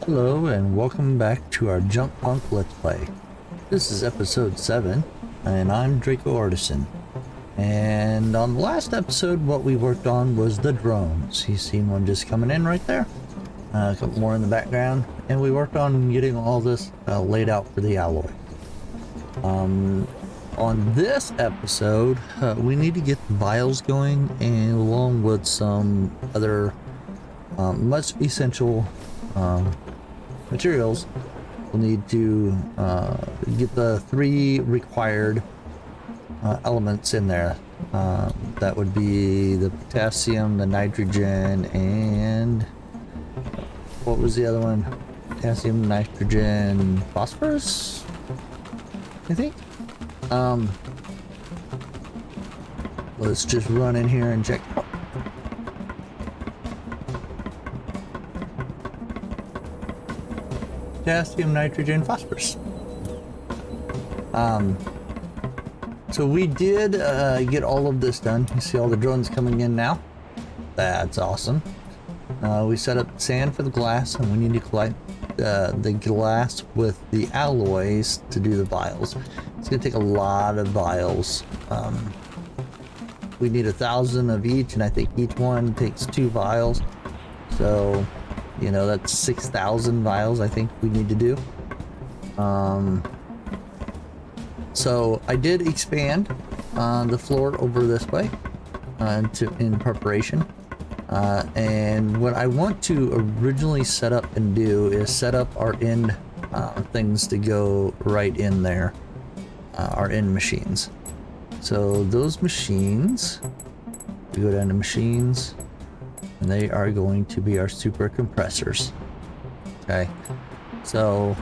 Hello and welcome back to our JunkPunk Let's Play. This is episode 7 and I'm Draco Artisan. And on the last episode what we worked on was the drones. You seen one just coming in right there. A couple more in the background. And we worked on getting all this laid out for the alloy. On this episode we need to get the vials going, and along with some other much essential materials. We'll need to get the 3 required elements in there. That would be the potassium, the nitrogen, and what was the other one? Potassium, nitrogen, phosphorus, I think. Let's just run in here and check. Potassium, nitrogen, phosphorus. So we did get all of this done. You see all the drones coming in now. That's awesome. We set up sand for the glass, and we need to collect the glass with the alloys to do the vials. It's gonna take a lot of vials. We need 1,000 of each, and I think each one takes 2 vials. So you know, that's 6,000 vials I think we need to do. So I did expand the floor over this way in preparation. And what I want to originally set up and do is set up our end things to go right in there, our end machines. So those machines, we go down to machines, and they are going to be our super compressors. Okay, so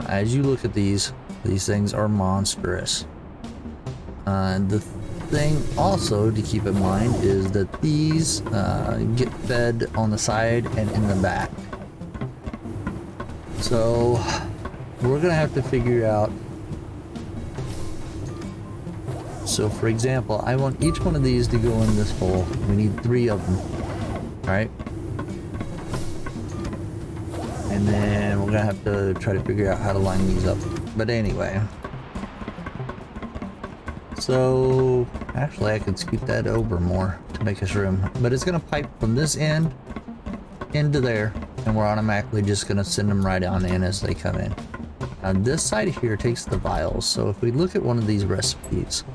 as you look at these things are monstrous. The thing also to keep in mind is that these get fed on the side and in the back. So we're gonna have to figure out. So for example, I want each one of these to go in this hole. We need 3 of them. Alright, and then we're gonna have to try to figure out how to line these up. But anyway, so actually I could scoot that over more to make us room, but it's gonna pipe from this end into there, and we're automatically just gonna send them right on in as they come in. Now this side here takes the vials. So if we look at one of these recipes,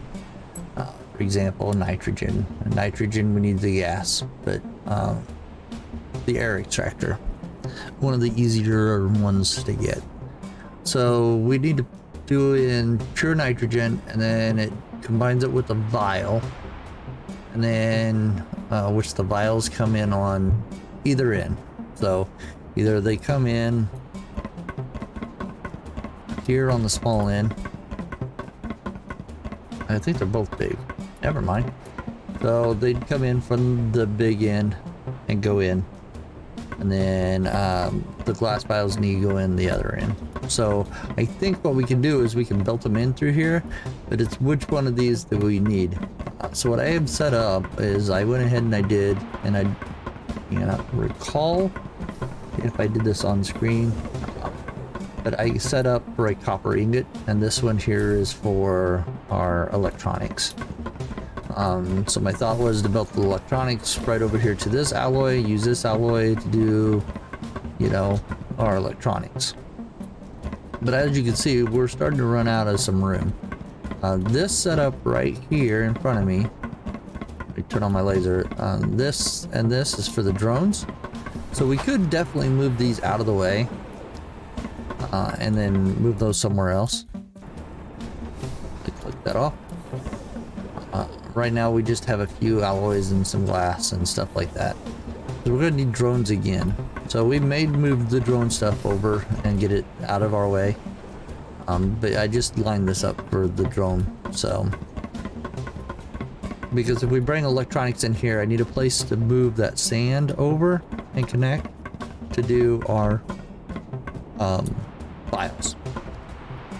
for example, nitrogen. Nitrogen, we need the gas, but the air extractor, one of the easier ones to get. So we need to do in pure nitrogen, and then it combines it with a vial, and then which the vials come in on either end. So either they come in here on the small end. I think they're both big. Never mind. So they'd come in from the big end and go in, and then the glass vials need to go in the other end. So I think what we can do is we can belt them in through here, but it's which one of these that we need. So what I have set up is I went ahead and I did, and I recall if I did this on screen, but I set up for a copper ingot, and this one here is for our electronics. So my thought was to belt the electronics right over here to this alloy, use this alloy to do, you know, our electronics. But as you can see, we're starting to run out of some room. This setup right here in front of me, I turn on my laser, this and this is for the drones. So we could definitely move these out of the way and then move those somewhere else. Click that off. Right now we just have a few alloys and some glass and stuff like that. So we're gonna need drones again. So we may move the drone stuff over and get it out of our way. But I just lined this up for the drone. So because if we bring electronics in here, I need a place to move that sand over and connect to do our files.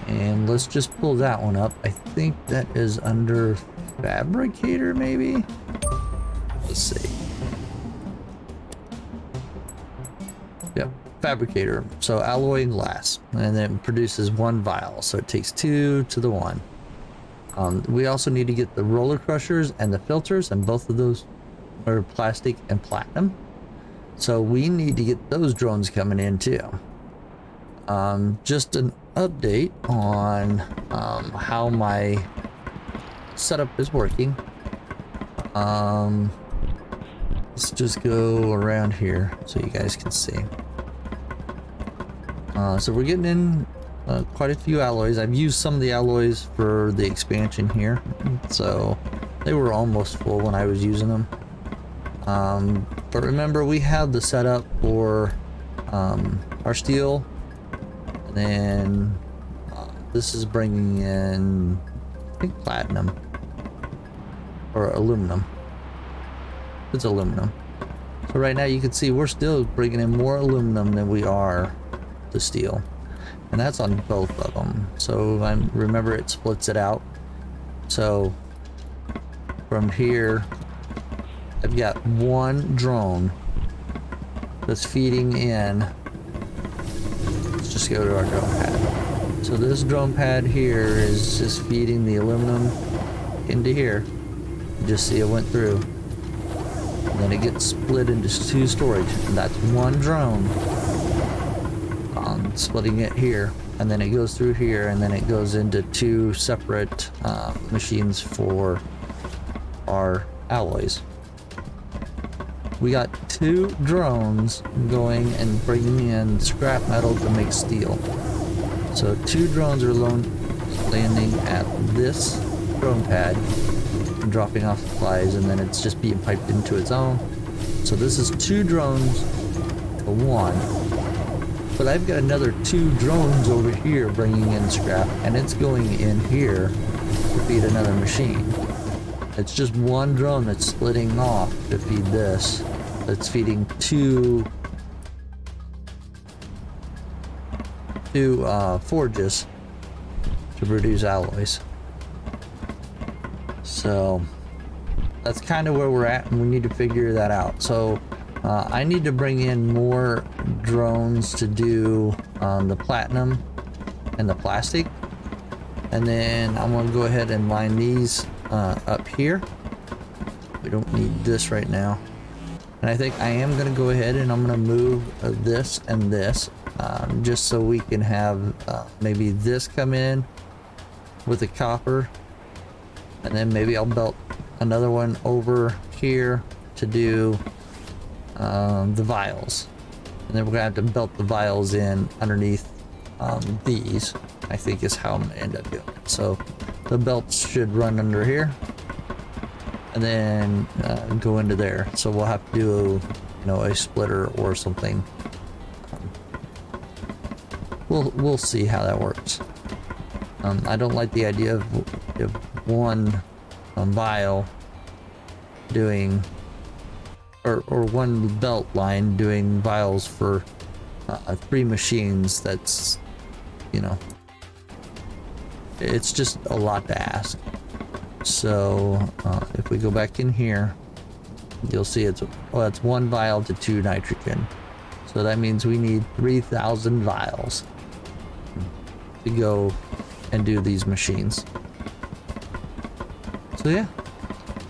And let's just pull that one up. I think that is under fabricator, maybe. Let's see. Yep. fabricator, so alloy and glass, and then it produces 1 vial, so it takes 2 to the 1. We also need to get the roller crushers and the filters, and both of those are plastic and platinum, so we need to get those drones coming in too. Just an update on how my setup is working. Let's just go around here so you guys can see. So we're getting in quite a few alloys. I've used some of the alloys for the expansion here, so they were almost full when I was using them. But remember, we have the setup for our steel, and then this is bringing in, I think, platinum or aluminum. It's aluminum. So right now you can see we're still bringing in more aluminum than we are the steel, and that's on both of them. So remember, it splits it out. So from here I've got 1 drone that's feeding in. Let's just go to our drone pad. So this drone pad here is just feeding the aluminum into here. You just see it went through, and then it gets split into 2 storage, and that's 1 drone splitting it here, and then it goes through here, and then it goes into 2 separate machines for our alloys. We got 2 drones going and bringing in scrap metal to make steel. So 2 drones are landing at this drone pad and dropping off supplies, and then it's just being piped into its own. So this is 2 drones to 1. But I've got another 2 drones over here bringing in scrap, and it's going in here to feed another machine. It's just 1 drone that's splitting off to feed this. That's feeding two forges to produce alloys. So that's kind of where we're at, and we need to figure that out. So I need to bring in more drones to do the platinum and the plastic, and then I'm going to go ahead and line these up here. We don't need this right now, and I think I am going to go ahead and I'm going to move this and this just so we can have maybe this come in with the copper, and then maybe I'll belt another one over here to do the vials, and then we're gonna have to belt the vials in underneath these, I think is how I'm gonna end up doing it. So the belts should run under here and then go into there. So we'll have to do a splitter or something. We'll see how that works. I don't like the idea of one vial doing or one belt line doing vials for 3 machines. That's it's just a lot to ask. So if we go back in here, you'll see it's 1 vial to 2 nitrogen. So that means we need 3,000 vials to go and do these machines. So yeah,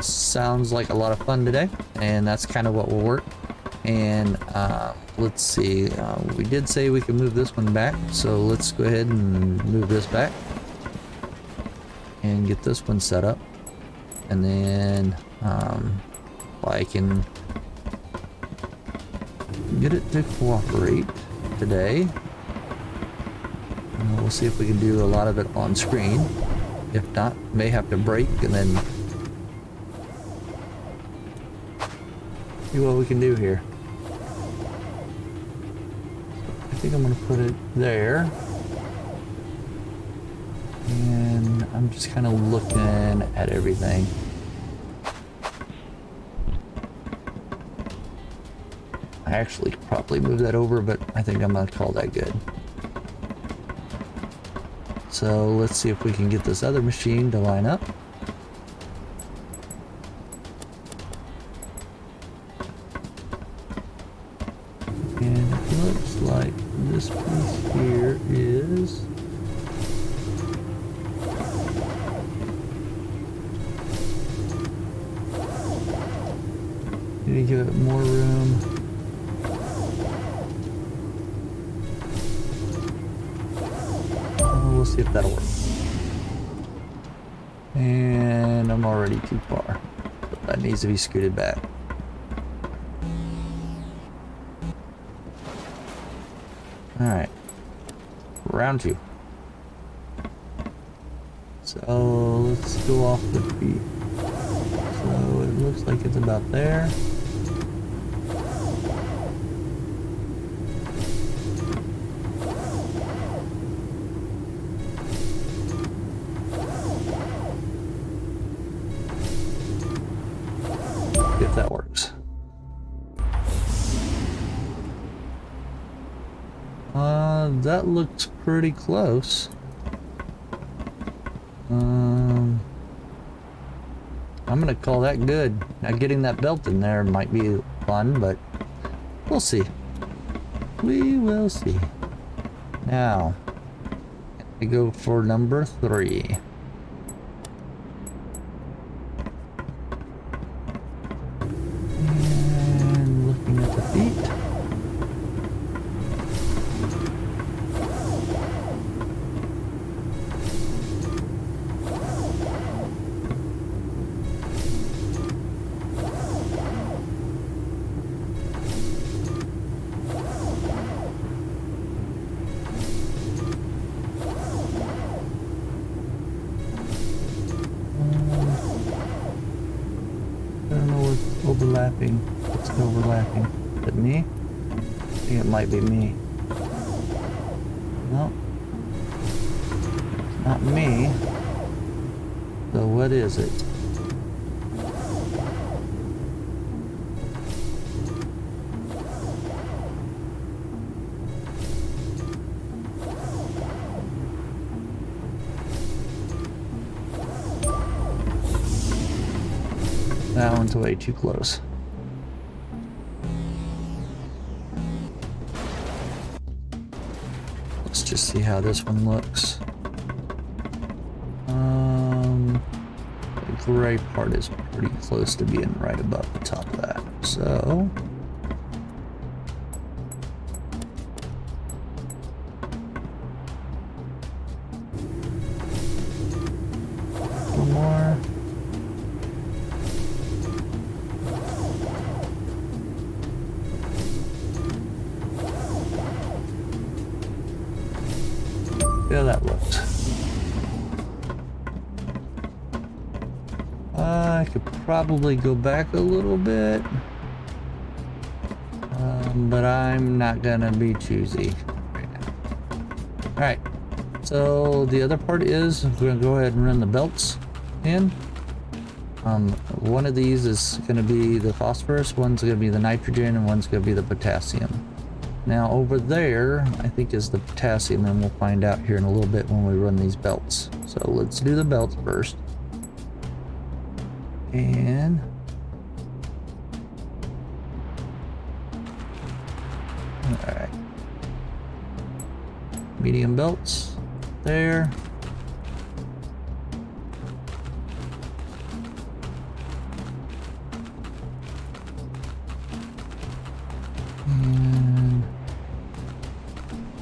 sounds like a lot of fun today, and that's kind of what will work. And let's see, we did say we could move this one back, so let's go ahead and move this back and get this one set up, and then I can get it to cooperate today. We'll see if we can do a lot of it on screen. If not, may have to break and then see what we can do here. I think I'm going to put it there. And I'm just kind of looking at everything. I actually could probably move that over, but I think I'm going to call that good. So let's see if we can get this other machine to line up. And looks like this piece here is... Need to give it more room. We'll see if that'll work. And I'm already too far. So that needs to be scooted back. Alright. Round 2. So let's go off the feet. So it looks like it's about there. If that works. That looks pretty close. I'm gonna call that good. Now getting that belt in there might be fun, but we'll see. We will see. Now, I go for number 3. And looking at the feet. Overlapping. What's overlapping? Is it me? I think it might be me. No. It's not me. So what is it? That one's way too close. Let's just see how this one looks. The gray part is pretty close to being right above the top of that. So one more. Yeah, that looks. I could probably go back a little bit, but I'm not gonna be choosy right now. All right, so the other part is we're gonna go ahead and run the belts in. One of these is gonna be the phosphorus, one's gonna be the nitrogen, and one's gonna be the potassium. Now over there, I think is the potassium, and we'll find out here in a little bit when we run these belts. So let's do the belts first. And all right, medium belts there. And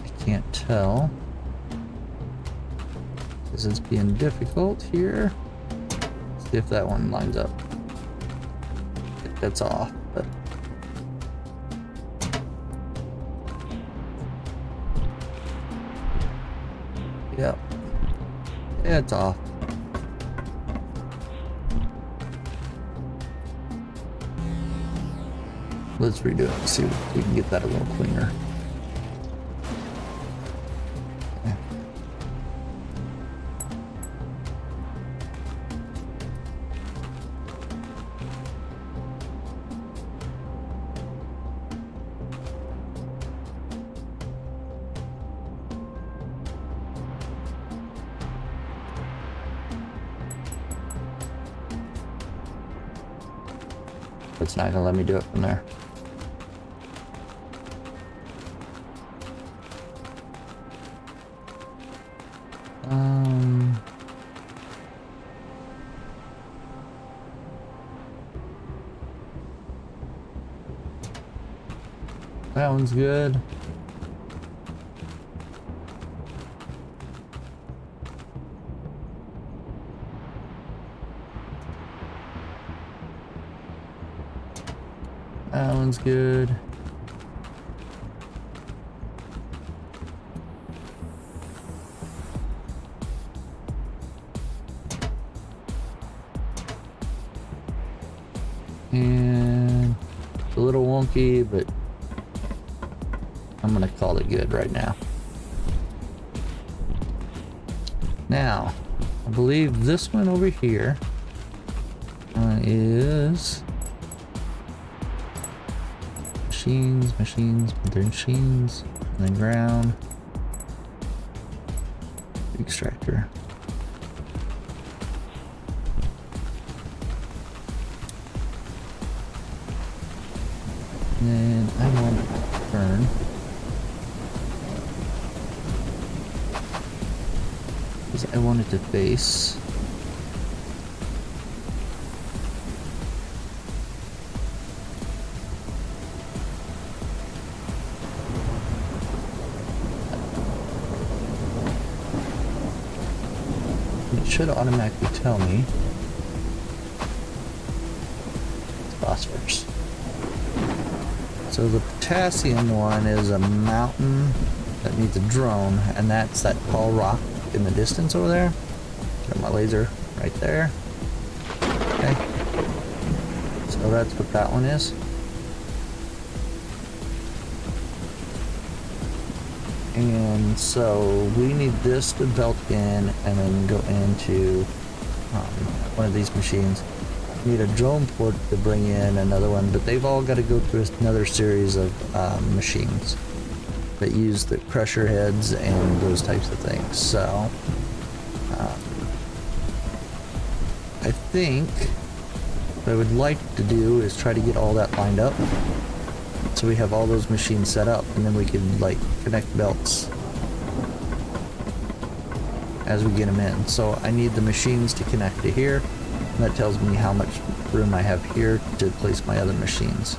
I can't tell because it's being difficult here. See if that one lines up. That's off, but yeah, it's off. Let's redo it and see if we can get that a little cleaner. It's not gonna let me do it from there. That one's good. That one's good. And it's a little wonky, but I'm gonna call it good right now. Now, I believe this one over here is machines, put their machines, and then ground, extractor. And then I want it to turn. Because I want it to face. It should automatically tell me it's phosphorus. So the potassium one is a mountain that needs a drone, and that's that tall rock in the distance over there. Got my laser right there. Okay. So that's what that one is. And so we need this to belt in and then go into one of these machines. We need a drone port to bring in another one, but they've all got to go through another series of machines that use the crusher heads and those types of things. So I think what I would like to do is try to get all that lined up, so we have all those machines set up, and then we can like connect belts as we get them in. So I need the machines to connect to here, and that tells me how much room I have here to place my other machines.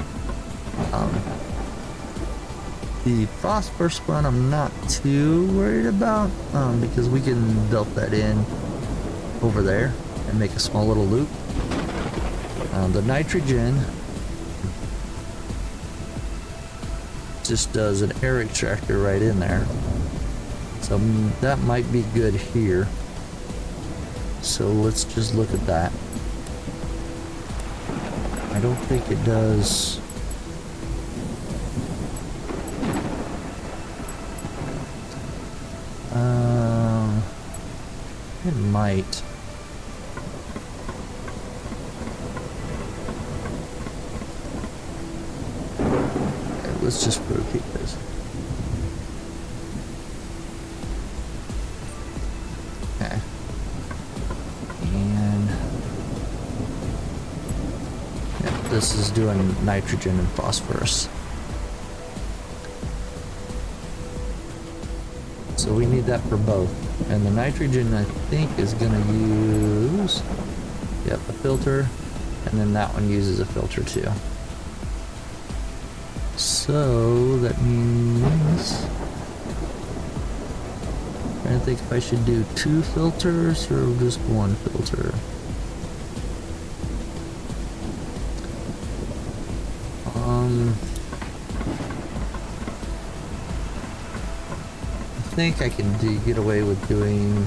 The phosphorus one I'm not too worried about, because we can belt that in over there and make a small little loop. The nitrogen just does an air extractor right in there, so that might be good here. So let's just look at that. I don't think it does. It might. Okay, let's just rotate this. Okay. And yeah, this is doing nitrogen and phosphorus. So we need that for both. And the nitrogen, I think, is going to use, yep, a filter. And then that one uses a filter too. So that means, I'm trying to think if I should do 2 filters or just 1 filter. I think I can get away with doing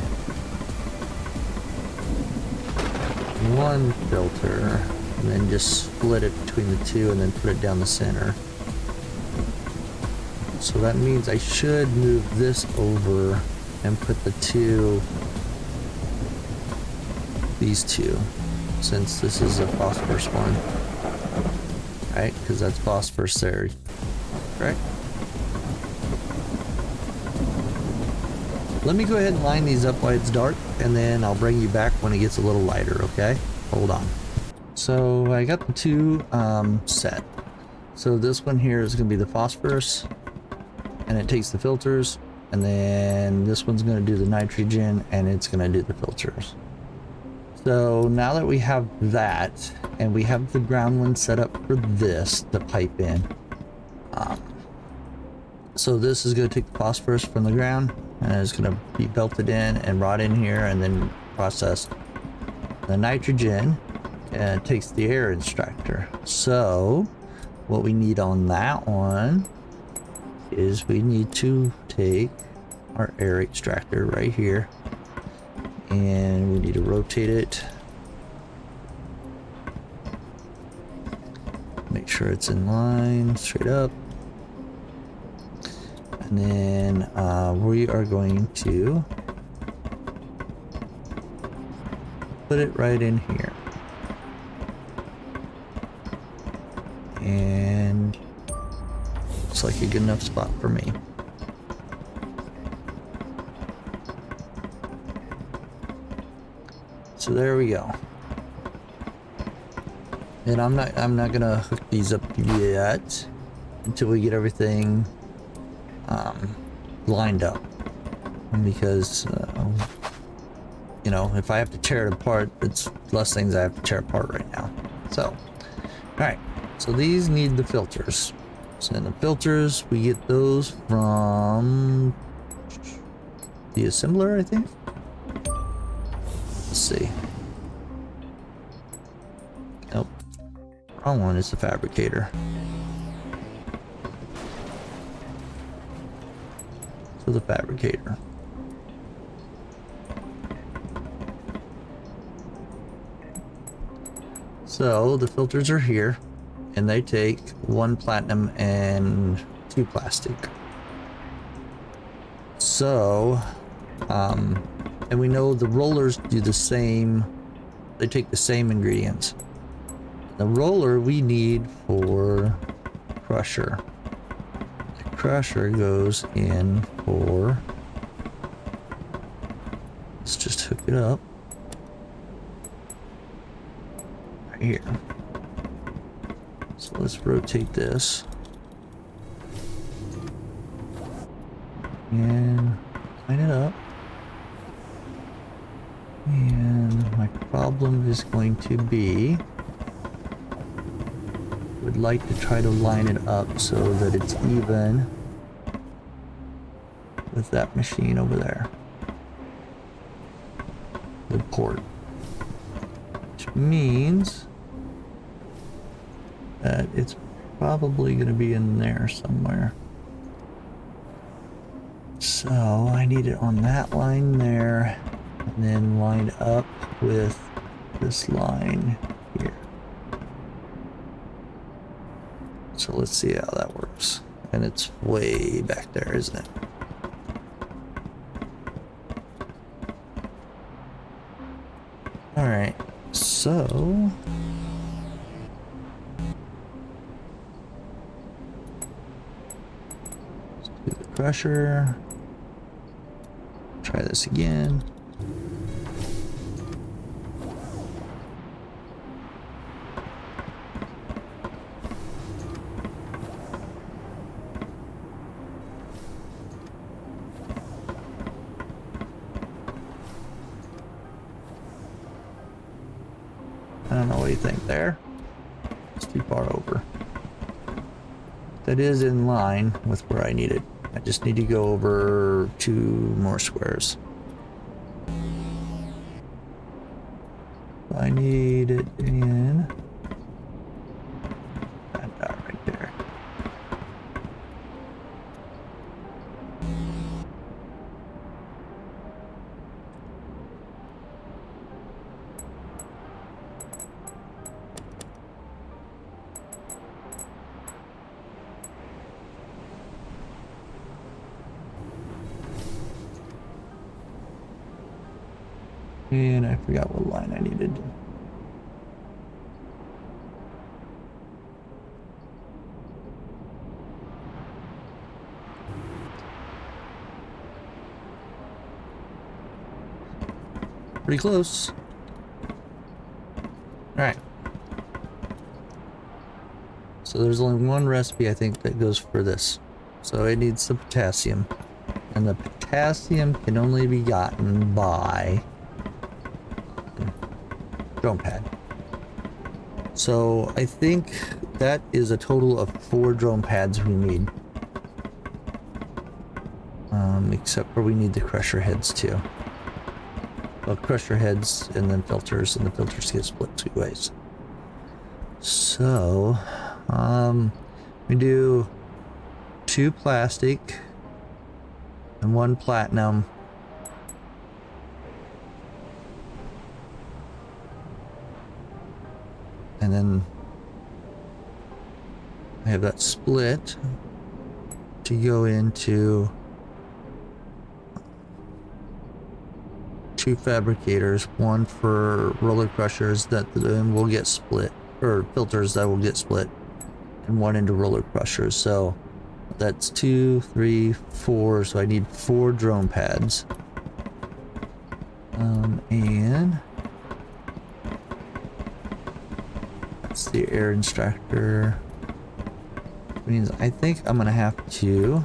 1 filter and then just split it between the 2 and then put it down the center. So that means I should move this over and put the 2, these 2, since this is a phosphorus one, right? Because that's phosphorus there, correct? Let me go ahead and line these up while it's dark, and then I'll bring you back when it gets a little lighter, okay? Hold on. So I got the 2 set. So this one here is going to be the phosphorus, and it takes the filters, and then this one's going to do the nitrogen, and it's going to do the filters. So now that we have that, and we have the ground one set up for this to pipe in, So this is going to take the phosphorus from the ground and it's going to be belted in and brought in here and then processed. The nitrogen takes the air extractor. So what we need on that one is we need to take our air extractor right here and we need to rotate it. Make sure it's in line, straight up. And then we are going to put it right in here. And looks like a good enough spot for me. So there we go. And I'm not gonna hook these up yet until we get everything lined up, because you know, if I have to tear it apart, it's less things I have to tear apart right now. So all right, so these need the filters. So in the filters, we get those from the assembler, I think. Let's see. Nope, wrong one is the fabricator. So the fabricator. So the filters are here, and they take 1 platinum and 2 plastic. So, and we know the rollers do the same, they take the same ingredients. The roller we need for crusher. The crusher goes in for, let's just hook it up right here. So let's rotate this and line it up. And my problem is going to be, would like to try to line it up so that it's even with that machine over there, the port, which means that it's probably going to be in there somewhere. So I need it on that line there, and then lined up with this line here. So let's see how that works. And it's way back there, isn't it? All right, so let's do the crusher. Try this again. I don't know what you think there. It's too far over. That is in line with where I need it. I just need to go over 2 more squares. I need it in that dot right there. And I forgot what line I needed. Pretty close. All right. So there's only one recipe I think that goes for this. So it needs the potassium. And the potassium can only be gotten by drone pad. So I think that is a total of 4 drone pads we need. Except for we need the crusher heads too. Well, crusher heads and then filters, and the filters get split 2 ways. So, we do 2 plastic and 1 platinum. And then I have that split to go into 2 fabricators, 1 for roller crushers that then will get split, or filters that will get split, and 1 into roller crushers. So that's 2, 3, 4. So I need 4 drone pads. And that's the air extractor. Means I think I'm gonna have to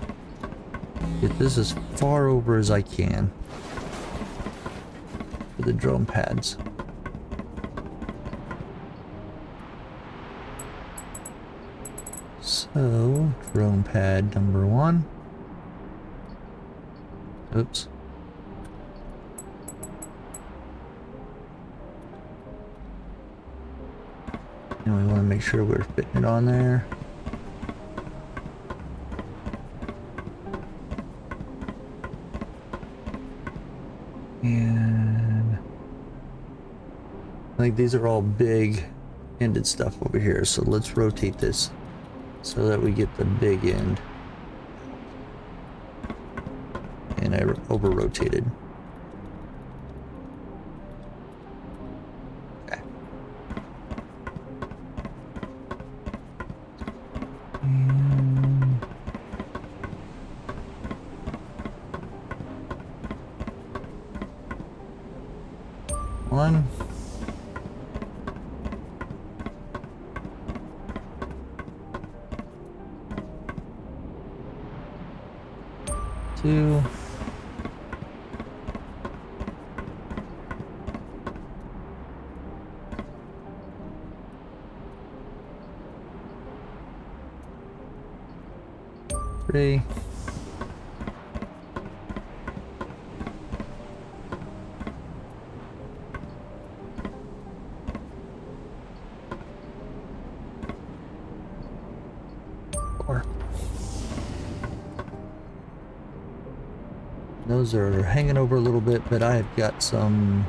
get this as far over as I can for the drone pads. So drone pad number 1. Oops. And we want to make sure we're fitting it on there. And I think these are all big ended stuff over here. So let's rotate this so that we get the big end. And I over rotated. Okay. And 1. 2. 3. 4. Those are hanging over a little bit, but I've got some.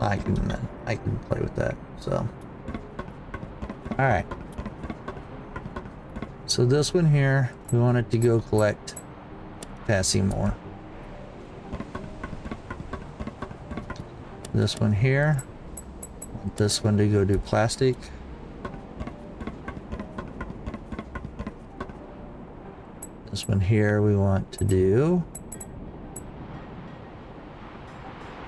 I can play with that. So, all right. So this one here, we want it to go collect potassium ore. This one here, want this one to go do plastic. This one here we want to do.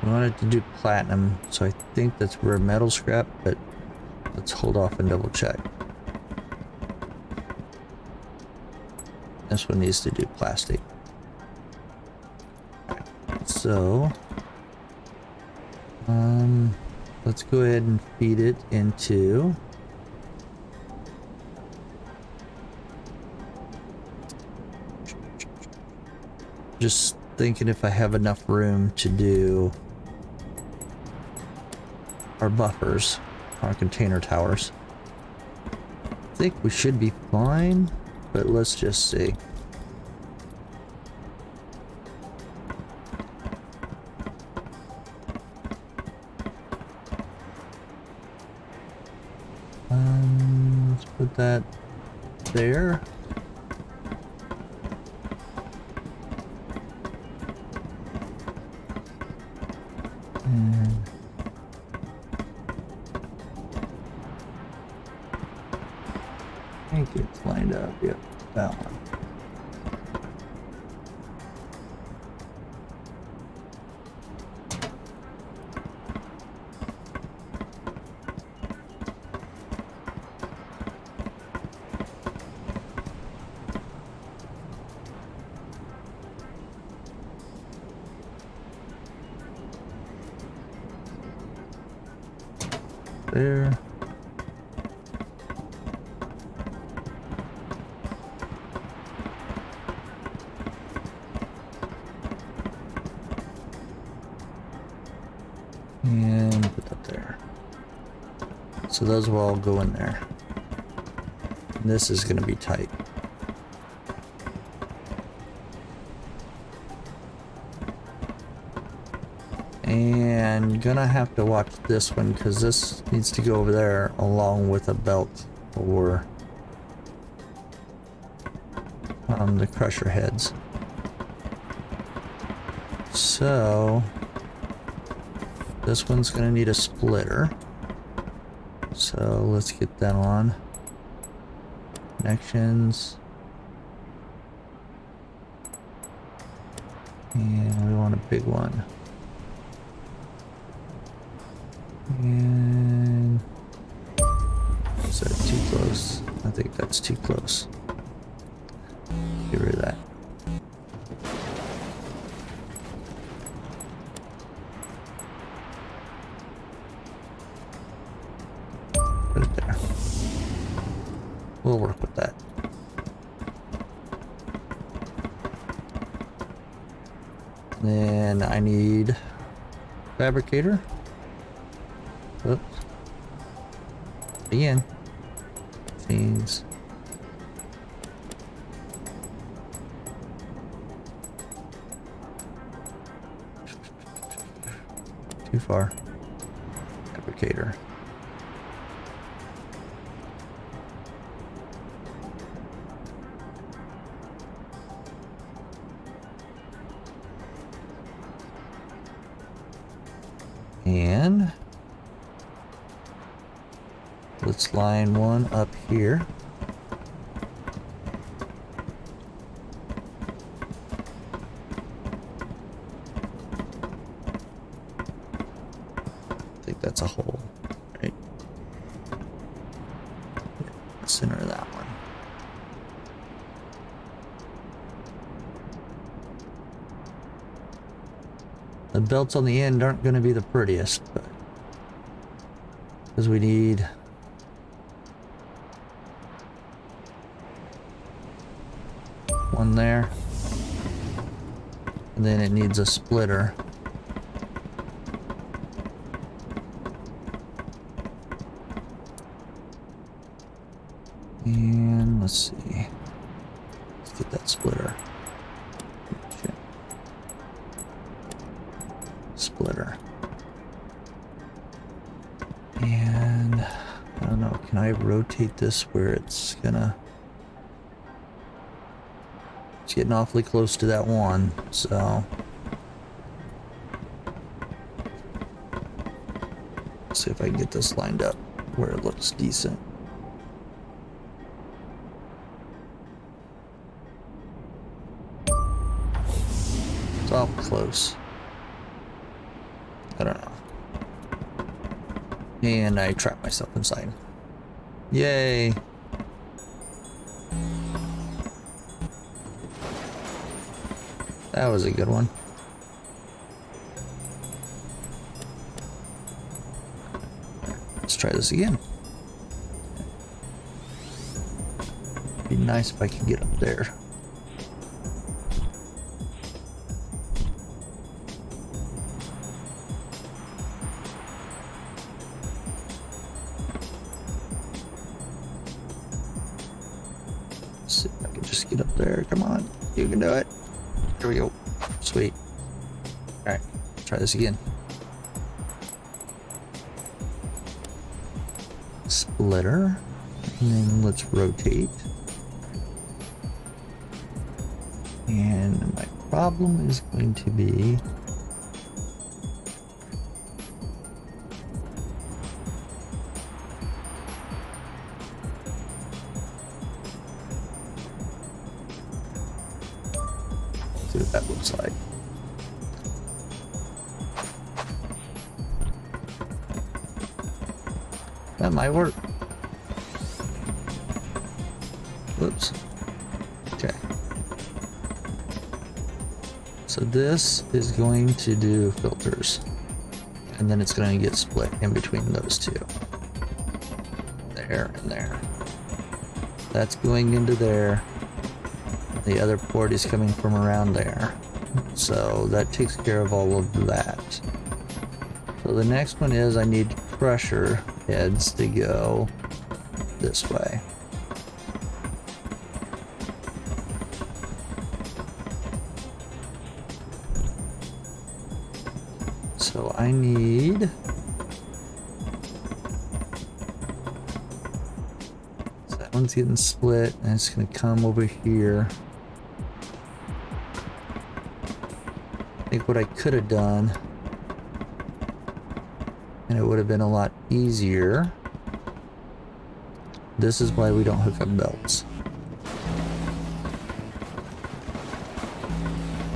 We want it to do platinum, so I think that's where metal scrap, but let's hold off and double check. This one needs to do plastic. So, let's go ahead and feed it into just thinking if I have enough room to do our buffers, our container towers. I think we should be fine, but let's just see. Let's put that there. And I think it's lined up. Yep, that one. There. So those will all go in there. And this is going to be tight. And gonna have to watch this one because this needs to go over there along with a belt for the crusher heads. So this one's gonna need a splitter. So let's get that on. Connections. And we want a big one. And is that too close? I think that's too close. Get rid of that. Put it there. We'll work with that. Then I need fabricator. Oops. Again. Things. Too far. Fabricator. And let's line one up here. I think that's a hole, right? Yeah, center of that one. The belts on the end aren't going to be the prettiest, but because we need one there, and then it needs a splitter. And let's see, let's get that splitter. Okay. Splitter. And I don't know, can I rotate this where it's gonna... It's getting awfully close to that one, so let's see if I can get this lined up where it looks decent. It's awful close. I don't know. And I trapped myself inside. Yay! That was a good one. Let's try this again. Be nice if I could get up there. Let's see if I can just get up there. Come on, you can do it. There we go. Sweet. Alright, try this again. Splitter. And then let's rotate. And my problem is going to be... see what that looks like. That might work. Whoops. Okay. So this is going to do filters. And then it's going to get split in between those two. There and there. That's going into there. The other port is coming from around there. So that takes care of all of that. So the next one is I need crusher heads to go this way. So I need... So that one's getting split, and it's going to come over here. I think what I could have done, and it would have been a lot easier. This is why we don't hook up belts.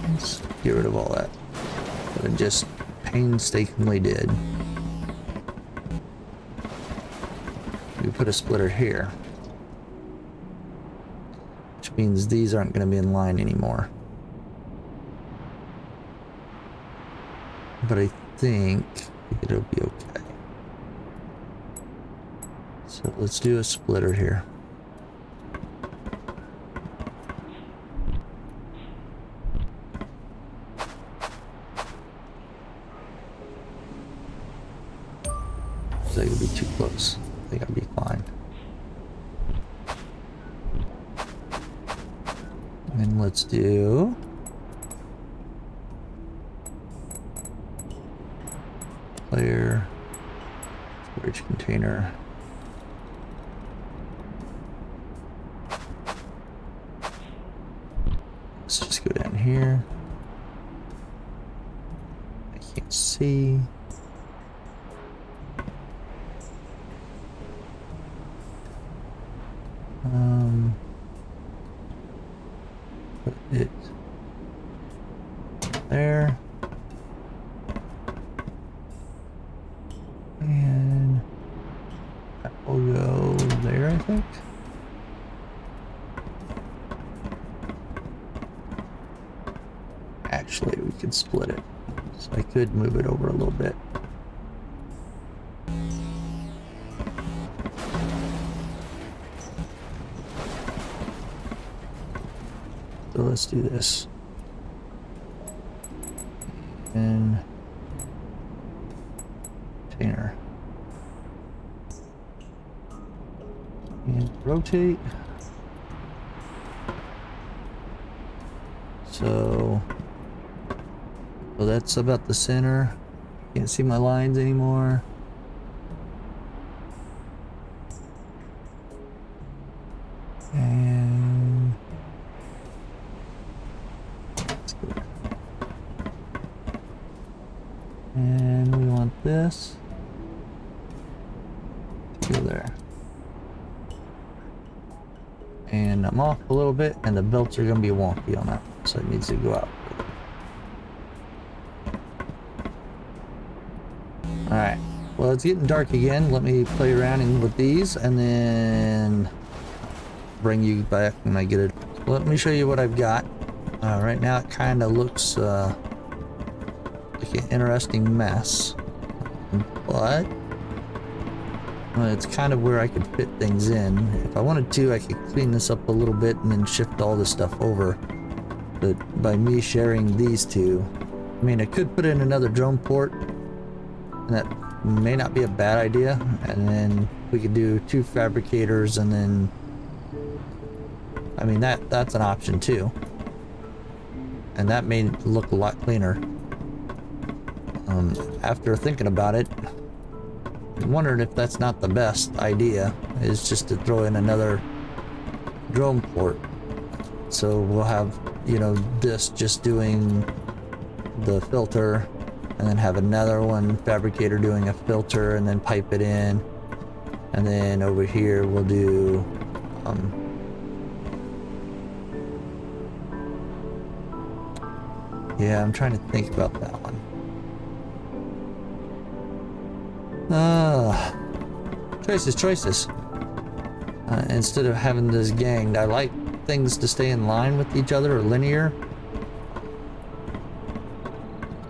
Let's get rid of all that. But I just painstakingly did. We put a splitter here, which means these aren't going to be in line anymore. But I think it'll be okay. So let's do a splitter here. So that could be too close. I think I'll be fine. And let's do... player, storage container. Let's just go down here. I can't see. Put it there. And that will go there, I think. Actually, we could split it. So I could move it over a little bit. So let's do this. And container. And rotate. So that's about the center. Can't see my lines anymore. And let's go there. And we want this to go there. And I'm off a little bit, and the belts are going to be wonky on that, so it needs to go out. Alright, well, it's getting dark again. Let me play around with these and then bring you back when I get it. Let me show you what I've got. Right now it kind of looks like an interesting mess, but it's kind of where I could fit things in. If I wanted to, I could clean this up a little bit and then shift all this stuff over. But by me sharing these two, I mean, I could put in another drone port, and that may not be a bad idea. And then we could do 2 fabricators, and then, I mean, that's an option too. And that may look a lot cleaner. After thinking about it, I'm wondering if that's not the best idea, is just to throw in another drone port. So we'll have, you know, this just doing the filter, and then have another one fabricator doing a filter, and then pipe it in. And then over here we'll do yeah, I'm trying to think about that one. Choices. Instead of having this ganged, I like things to stay in line with each other or linear.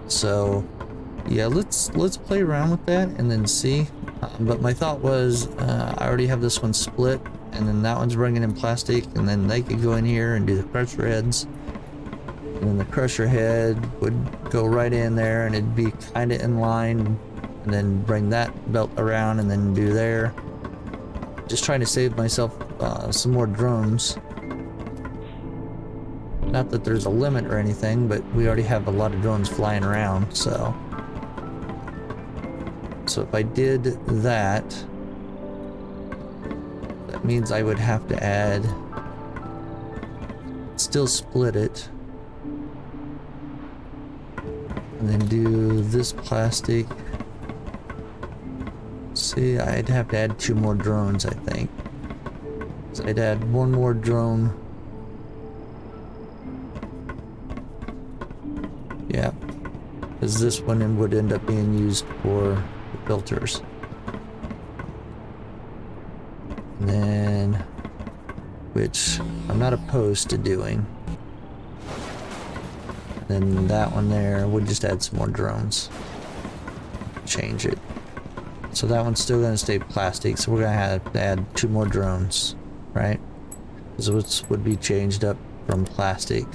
So yeah, let's play around with that and then see. But my thought was, I already have this one split, and then that one's bringing in plastic, and then they could go in here and do the crusher heads, and then the crusher head would go right in there, and it'd be kind of in line and then bring that belt around and then do there. Just trying to save myself some more drones. Not that there's a limit or anything, but we already have a lot of drones flying around, so if I did that, that means I would have to add, still split it, and then do this plastic. See, I'd have to add 2 more drones, I think. So I'd add 1 more drone. Yeah, because this one would end up being used for the filters. And then, which I'm not opposed to doing. And then that one there, we'll just add some more drones. Change it. So that one's still going to stay plastic, so we're going to have to add 2 more drones, right? Because this would be changed up from plastic.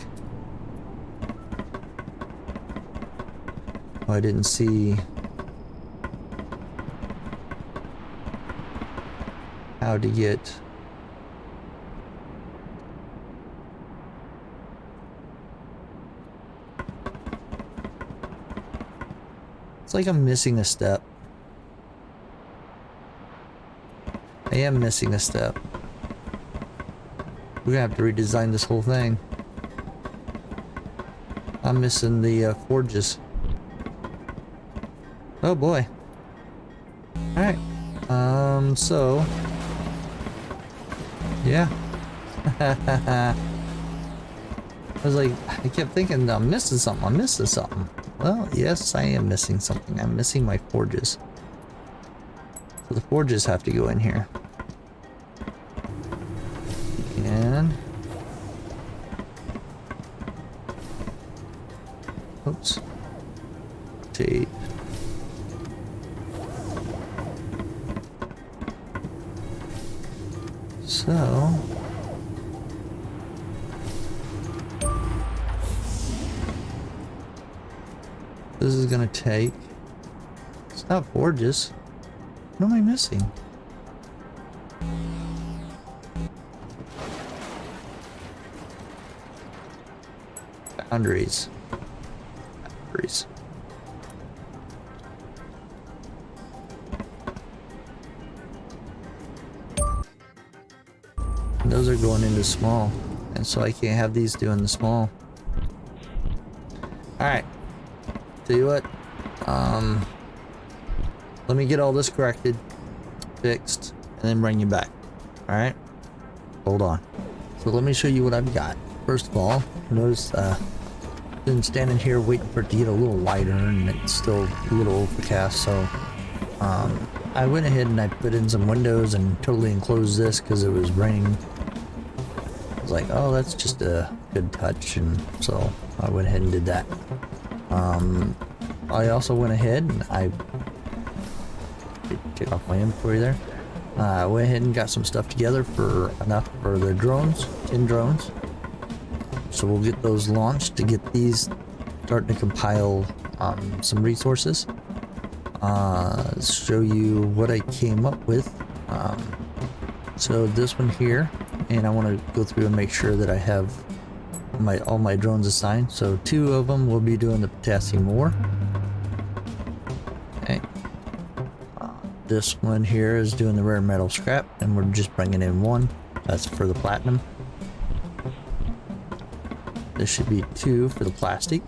Oh, I didn't see how to get... It's like I'm missing a step. I am missing a step. We're gonna have to redesign this whole thing. I'm missing the forges. Oh boy. Alright. So... yeah. I was like, I kept thinking I'm missing something, I'm missing something. Well, yes, I am missing something. I'm missing my forges. So the forges have to go in here. And... oops. Tape. So... this is gonna take... it's not forges. What am I missing? Boundaries. Boundaries. And those are going into small. And so I can't have these doing the small. Alright. Tell you what. Let me get all this corrected, fixed, and then bring you back. Alright? Hold on. So let me show you what I've got. First of all, notice been standing here waiting for it to get a little lighter and it's still a little overcast, so I went ahead and I put in some windows and totally enclosed this because it was raining. I was like, oh, that's just a good touch, and so I went ahead and did that. I also went ahead and I take off my inventory there. I went ahead and got some stuff together for enough for the drones, 10 drones. So we'll get those launched to get these starting to compile some resources. Show you what I came up with. So this one here, and I want to go through and make sure that I have all my drones assigned. So 2 of them will be doing the potassium ore. Okay. This one here is doing the rare metal scrap, and we're just bringing in 1. That's for the platinum. This should be 2 for the plastic.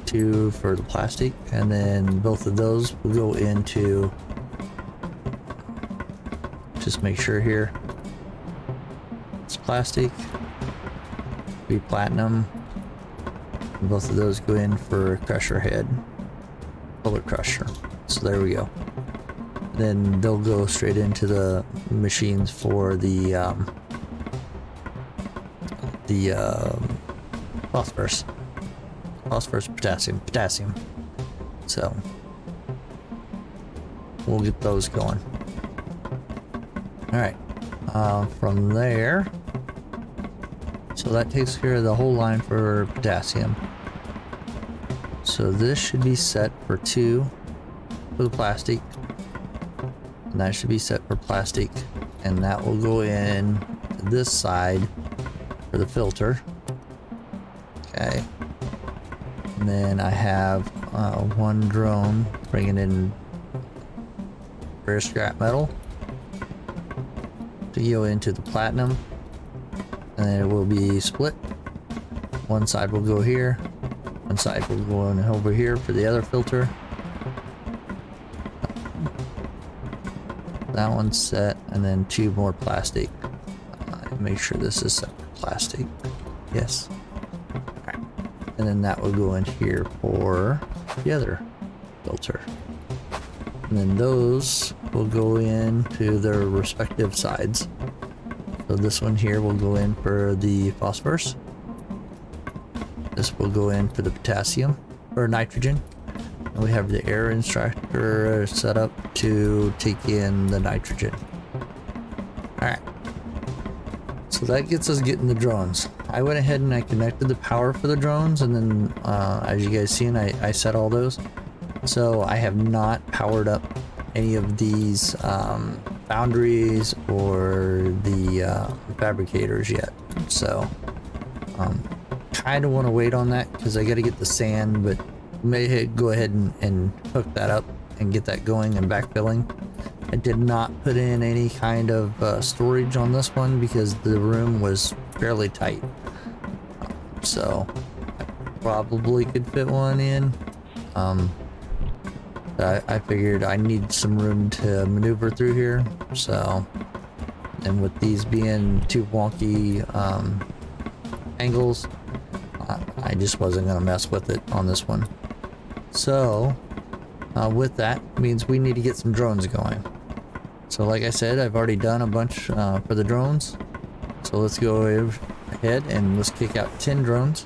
2 for the plastic, and then both of those will go into, just make sure here, it's plastic, be platinum, and both of those go in for crusher head, bullet crusher. So there we go. Then they'll go straight into the machines for the phosphorus, potassium. So we'll get those going. All right. From there, so that takes care of the whole line for potassium. So this should be set for 2, for the plastic. And that should be set for plastic. And that will go in to this side for the filter. Okay. And then I have one drone bringing in rare scrap metal to go into the platinum. And then it will be split. One side will go here. One side will go on over here for the other filter. That one's set, and then 2 more plastic. Make sure this is set for plastic. Yes. Alright. And then that will go in here for the other filter. And then those will go into their respective sides. So this one here will go in for the phosphorus. This will go in for the potassium or nitrogen. And we have the air extractor set up to take in the nitrogen. Alright. So that gets us getting the drones. I went ahead and I connected the power for the drones, and then as you guys seen, I set all those. So I have not powered up any of these foundries or the fabricators yet. So kind of want to wait on that because I got to get the sand, but may go ahead and hook that up and get that going and backfilling. I did not put in any kind of storage on this one because the room was fairly tight. So I probably could fit one in. I figured I need some room to maneuver through here. So, and with these being 2 wonky angles, I just wasn't going to mess with it on this one. So with that means we need to get some drones going. So like I said, I've already done a bunch for the drones. So let's go ahead and let's kick out 10 drones.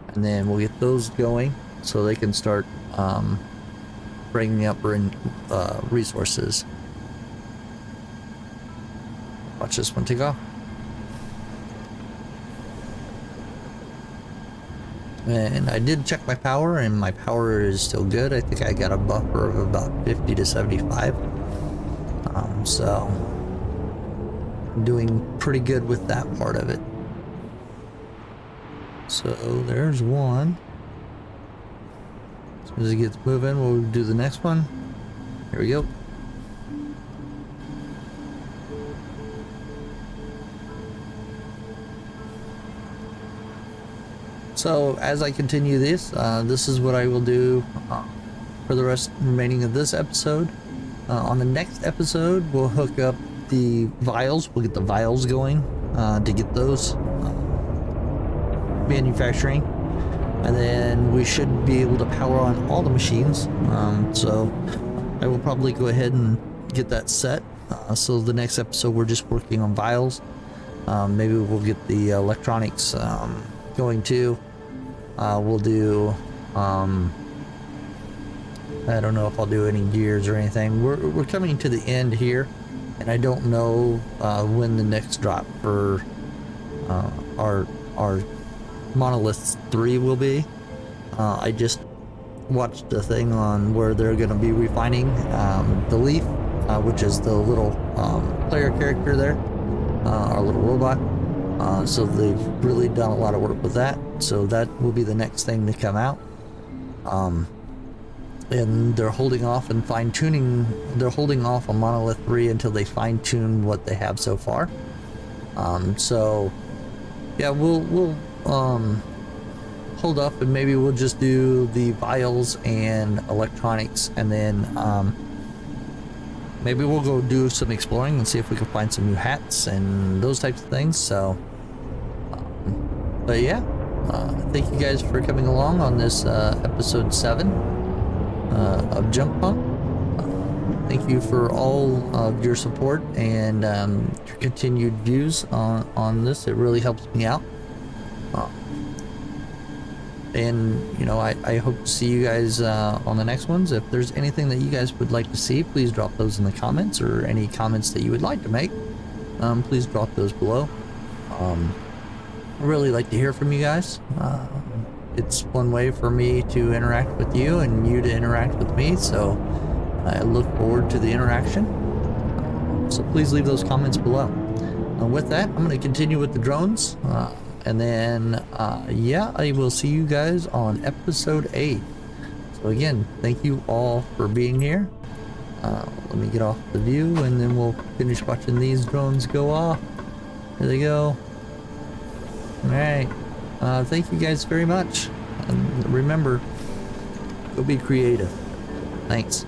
And then we'll get those going so they can start bringing up resources. Watch this one take off. And I did check my power, and my power is still good. I think I got a buffer of about 50 to 75. So I'm doing pretty good with that part of it. So there's one. As soon as it gets moving, we'll do the next one. Here we go. So as I continue this, this is what I will do for the remaining of this episode. On the next episode, we'll hook up the vials. We'll get the vials going to get those manufacturing. And then we should be able to power on all the machines. So I will probably go ahead and get that set. So the next episode, we're just working on vials. Maybe we'll get the electronics going too. We'll do I don't know if I'll do any gears or anything. We're coming to the end here, and I don't know when the next drop for our Monolith 3 will be. I just watched a thing on where they're going to be refining the Leaf, which is the little player character there, our little robot. So they've really done a lot of work with that. So that will be the next thing to come out. And they're holding off and fine-tuning. They're holding off on Monolith 3 until they fine-tune what they have so far. So yeah, we'll hold up and maybe we'll just do the vials and electronics, and then maybe we'll go do some exploring and see if we can find some new hats and those types of things. So but yeah, thank you guys for coming along on this episode 7 of JunkPunk. Thank you for all of your support and your continued views on this. It really helps me out. And you know, I hope to see you guys on the next ones. If there's anything that you guys would like to see, please drop those in the comments, or any comments that you would like to make, please drop those below. I really like to hear from you guys. it's one way for me to interact with you and you to interact with me, so I look forward to the interaction. So please leave those comments below. With that, I'm going to continue with the drones, and then yeah, I will see you guys on episode 8. So again, thank you all for being here. Let me get off the view and then we'll finish watching these drones go off. There they go. Alright, thank you guys very much, and remember, go be creative. Thanks.